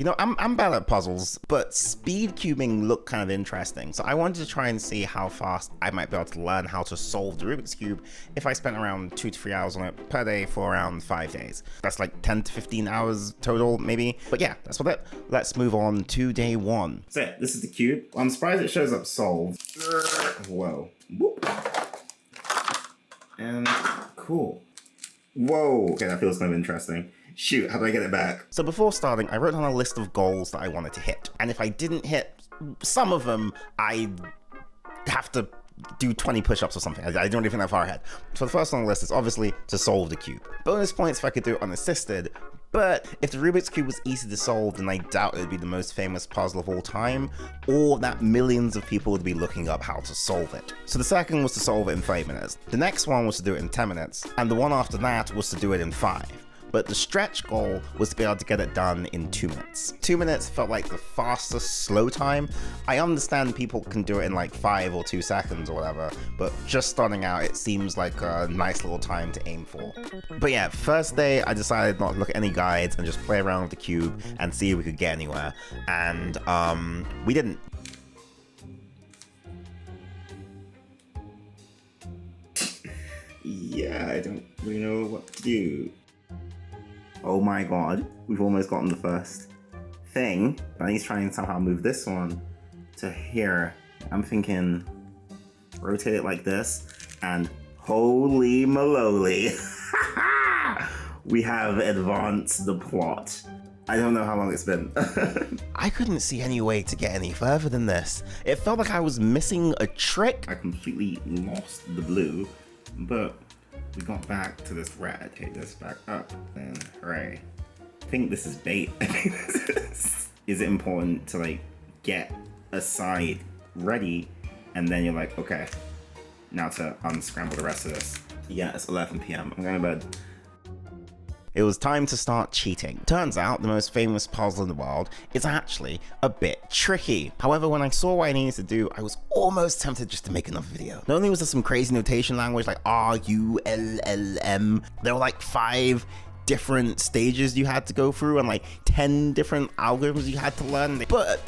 You know, I'm bad at puzzles, but speed cubing looked kind of interesting. So I wanted to try and see how fast I might be able to learn how to solve the Rubik's Cube if I spent around 2 to 3 hours on it per day for around 5 days. That's like 10 to 15 hours total, maybe. But yeah, that's what it. Let's move on to day 1. So this is the cube. I'm surprised it shows up solved. Whoa. Whoop. And cool. Whoa. Okay, that feels kind of interesting. Shoot, how do I get it back? So before starting, I wrote down a list of goals that I wanted to hit. And if I didn't hit some of them, I'd have to do 20 push-ups or something. I don't even think that far ahead. So the first on the list is obviously to solve the cube. Bonus points if I could do it unassisted, but if the Rubik's Cube was easy to solve, then I doubt it would be the most famous puzzle of all time, or that millions of people would be looking up how to solve it. So the second was to solve it in 5 minutes. The next one was to do it in 10 minutes, and the one after that was to do it in 5. But the stretch goal was to be able to get it done in 2 minutes. 2 minutes felt like the fastest slow time. I understand people can do it in like 5 or 2 seconds or whatever, but just starting out, it seems like a nice little time to aim for. But yeah, first day, I decided not to look at any guides and just play around with the cube and see if we could get anywhere. And we didn't. Yeah, I don't really know what to do. Oh my god, we've almost gotten the first thing. I need to try and somehow move this one to here. I'm thinking rotate it like this, and holy maloli, we have advanced the plot. I don't know how long it's been. I couldn't see any way to get any further than this. It felt like I was missing a trick. I completely lost the blue, but we got back to this red. Take this back up, and hooray. I think this is bait. Is it important to like get a side ready, and then you're like, okay, now to unscramble the rest of this. Yeah, it's 11 p.m. I'm going to bed. It was time to start cheating. Turns out the most famous puzzle in the world is actually a bit tricky. However, when I saw what I needed to do, I was almost tempted just to make another video. Not only was there some crazy notation language like RULLM, there were like 5 different stages you had to go through and like 10 different algorithms you had to learn. But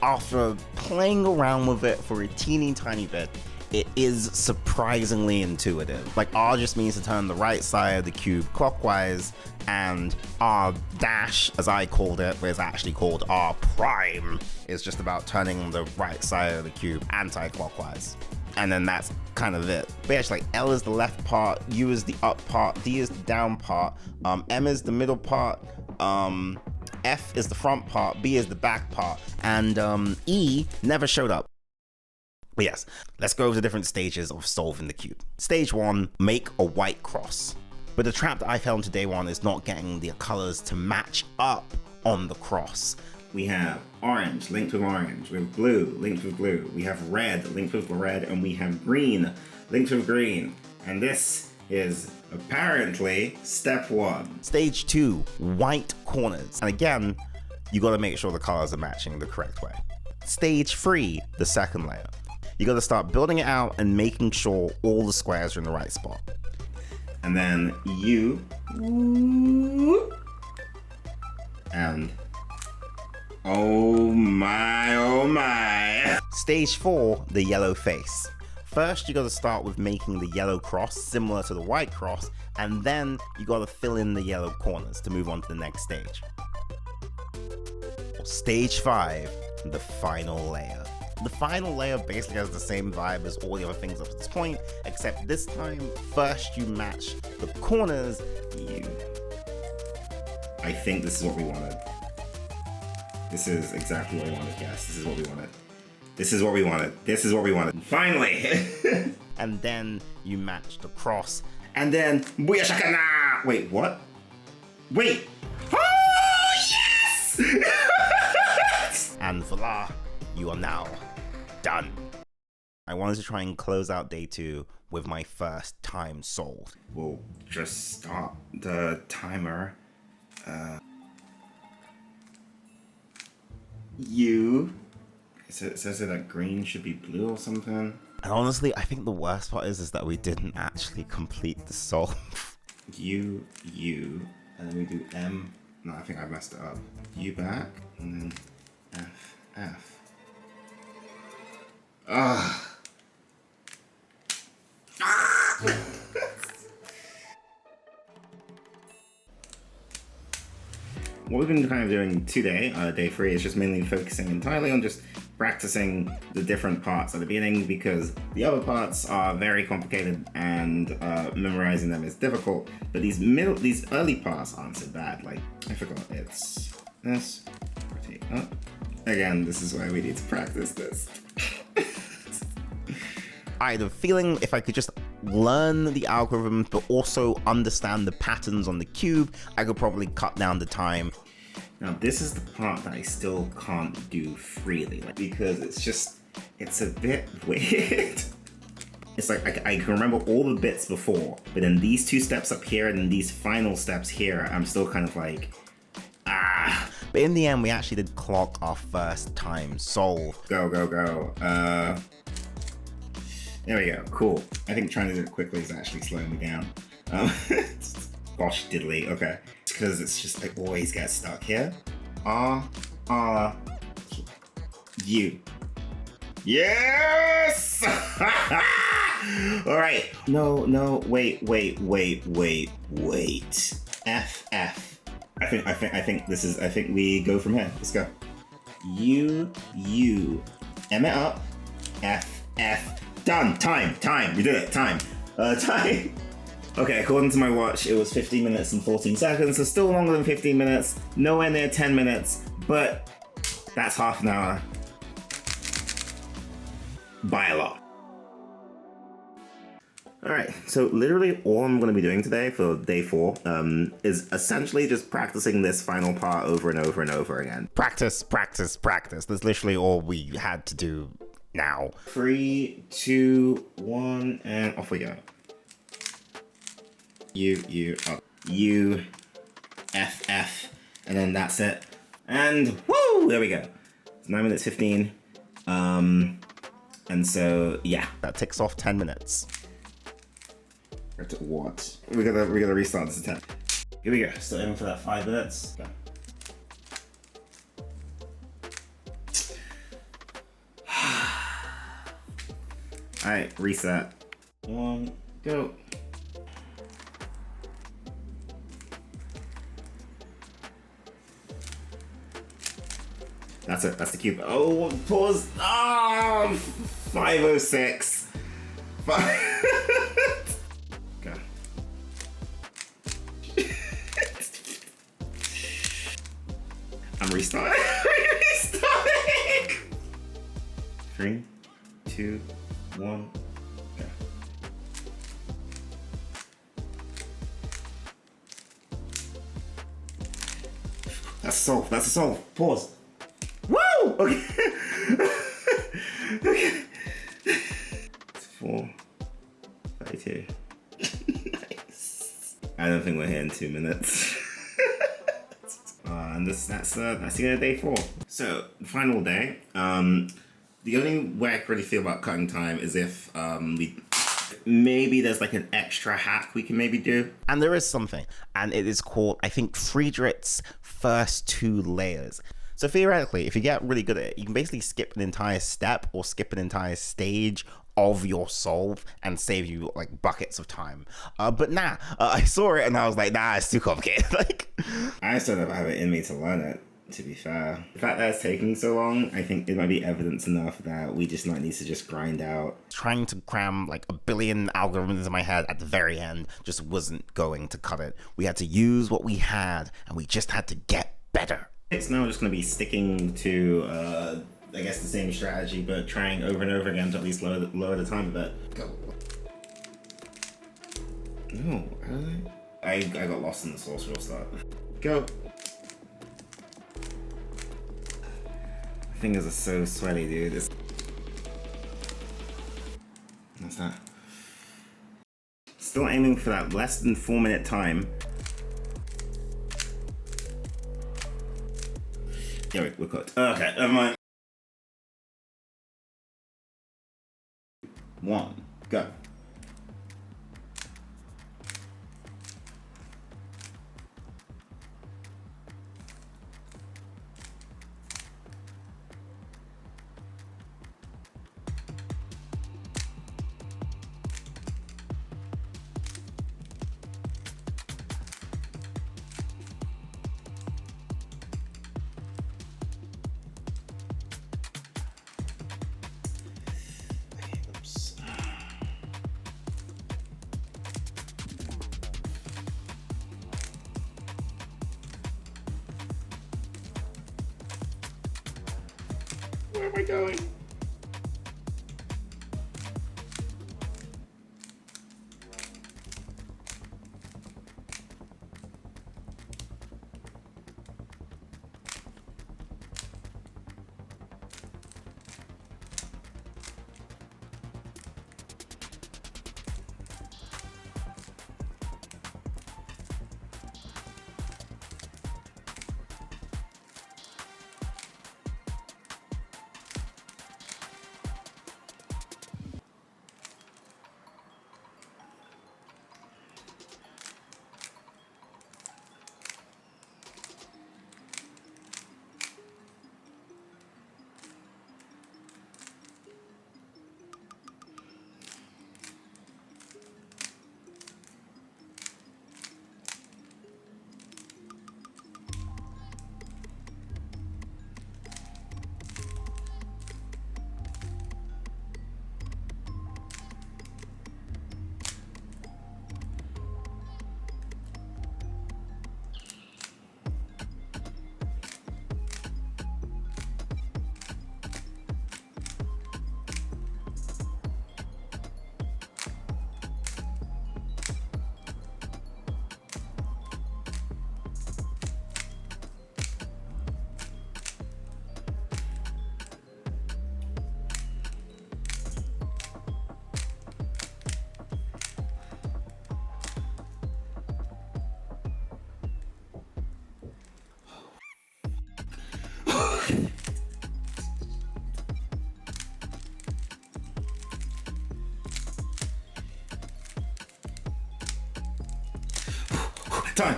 after playing around with it for a teeny tiny bit, it is surprisingly intuitive. Like R just means to turn the right side of the cube clockwise, and R dash, as I called it, but it's actually called R prime, is just about turning the right side of the cube anti-clockwise. And then that's kind of it. But actually, like L is the left part, U is the up part, D is the down part, M is the middle part, F is the front part, B is the back part, and E never showed up. But yes, let's go over the different stages of solving the cube. Stage 1, make a white cross. But the trap that I fell into day 1 is not getting the colors to match up on the cross. We have orange linked with orange, we have blue linked with blue, we have red linked with red, and we have green linked with green. And this is apparently step 1. Stage 2, white corners. And again, you gotta make sure the colors are matching the correct way. Stage 3, the second layer. You gotta start building it out and making sure all the squares are in the right spot. And then you, and oh my. Stage 4, the yellow face. First, you gotta start with making the yellow cross similar to the white cross, and then you gotta fill in the yellow corners to move on to the next stage. Stage 5, the final layer. The final layer basically has the same vibe as all the other things up to this point, except this time, first you match the corners. I think this is what we wanted. This is exactly what we wanted. Yes, this is what we wanted. This is what we wanted. This is what we wanted. Finally! And then you match the cross, and then booyah shakana! Wait, what? Wait! Oh, yes! And voila, you are now done. I wanted to try and close out day 2 with my first time solved. We'll just stop the timer. It says that green should be blue or something. And honestly, I think the worst part is that we didn't actually complete the solve. U, and then we do M. No, I think I messed it up. U back, and then F, F. Ah. What we've been kind of doing today, day 3, is just mainly focusing entirely on just practicing the different parts at the beginning, because the other parts are very complicated and memorizing them is difficult. But these early parts aren't so bad. Like, I forgot, it's this, rotate up. Again, this is why we need to practice this. I had a feeling if I could just learn the algorithm but also understand the patterns on the cube, I could probably cut down the time. Now this is the part that I still can't do freely, like, because it's a bit weird. It's like I can remember all the bits before, but then these 2 steps up here and then these final steps here, I'm still kind of like, ah. But in the end, we actually did clock our first time solve. Go, go, go. There we go, cool. I think trying to do it quickly is actually slowing me down. Gosh diddly, okay. It's because it's just, I always get stuck here. U. Yes! All right. No, wait. F. I think we go from here. Let's go. U. M it up. F. Done. Time. We did it. Time. Okay, according to my watch, it was 15 minutes and 14 seconds, so still longer than 15 minutes, nowhere near 10 minutes, but that's half an hour. By a lot. Alright, so literally all I'm going to be doing today for day 4 is essentially just practicing this final part over and over and over again. Practice. That's literally all we had to do now. 3, 2, 1, and off we go. U, up. U, F, and then that's it. And woo! There we go. It's 9 minutes 15. And so yeah. That ticks off 10 minutes. What? We gotta restart this at 10. Here we go. Still aiming for that 5 minutes. Go. Alright, reset. 1, go. That's it, that's the cube. Oh, pause. 506. Go. I'm restarting. 3, 2, 1, go. That's a solve. Pause. Woo! Okay. Okay. It's 4, 32. Nice. I don't think we're here in 2 minutes. And that's the end of day 4. So, the final day. The only way I can really feel about cutting time is if maybe there's like an extra hack we can maybe do. And there is something, and it is called, I think, Friedrich's first 2 layers. So theoretically, if you get really good at it, you can basically skip an entire step or skip an entire stage of your solve and save you like buckets of time. But I saw it and I was like, nah, it's too complicated. Like, I still don't have it in me to learn it, to be fair. The fact that it's taking so long, I think it might be evidence enough that we just might need to just grind out. Trying to cram like a billion algorithms in my head at the very end just wasn't going to cut it. We had to use what we had and we just had to get better. It's now just going to be sticking to, I guess, the same strategy, but trying over and over again to at least lower the time a bit. Go. No, really? I got lost in the source real start. Go. Fingers are so sweaty, dude. What's that? Still aiming for that less than 4 minute time. Yeah, we're cooked. Okay, never mind. 1, go. Where am I going?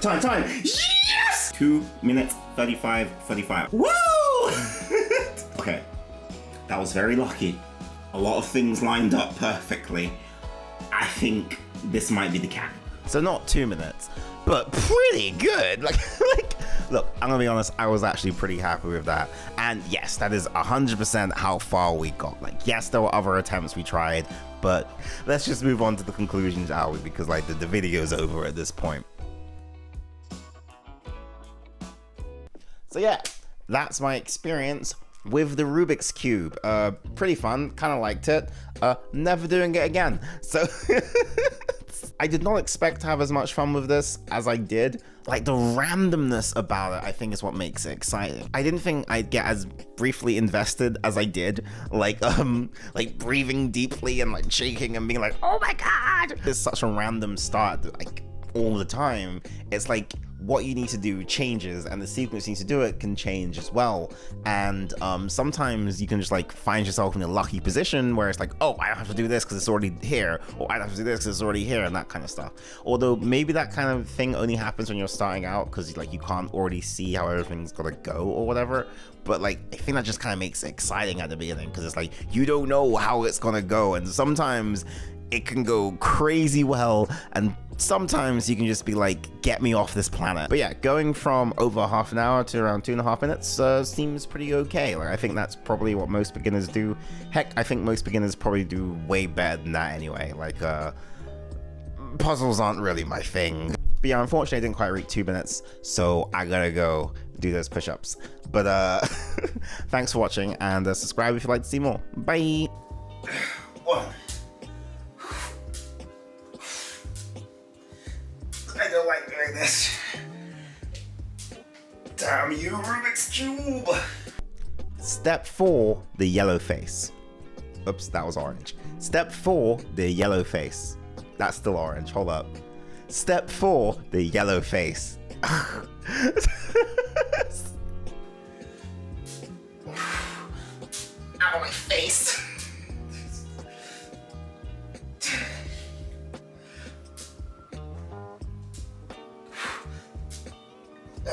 Time! Yes! 2 minutes 35. Woo! Okay, that was very lucky. A lot of things lined up perfectly. I think this might be the cap. So not 2 minutes, but pretty good. Like, look, I'm gonna be honest, I was actually pretty happy with that. And yes, that is 100% how far we got. Like, yes, there were other attempts we tried, but let's just move on to the conclusions, shall we? Because like the video's over at this point. So yeah, that's my experience with the Rubik's Cube. Pretty fun, kind of liked it. Never doing it again. So I did not expect to have as much fun with this as I did. Like, the randomness about it, I think, is what makes it exciting. I didn't think I'd get as briefly invested as I did. Like breathing deeply and like shaking and being like, oh my God. It's such a random start, like all the time. It's like, what you need to do changes and the sequence you need to do it can change as well. And sometimes you can just like find yourself in a lucky position where it's like, oh, I don't have to do this because it's already here, or I don't have to do this because it's already here, and that kind of stuff. Although maybe that kind of thing only happens when you're starting out because like you can't already see how everything's gonna go or whatever. But like, I think that just kind of makes it exciting at the beginning because it's like, you don't know how it's gonna go, and sometimes it can go crazy well, and sometimes you can just be like, get me off this planet. But yeah, going from over half an hour to around 2.5 minutes seems pretty okay. Like, I think that's probably what most beginners do. Heck, I think most beginners probably do way better than that anyway. Like, puzzles aren't really my thing. But yeah, unfortunately I didn't quite reach 2 minutes, so I gotta go do those push-ups. But thanks for watching, and subscribe if you'd like to see more. Bye! One. I don't like doing this. Damn you, Rubik's Cube! Step 4, the yellow face. Oops, that was orange. Step 4, the yellow face. That's still orange, hold up. Step 4, the yellow face.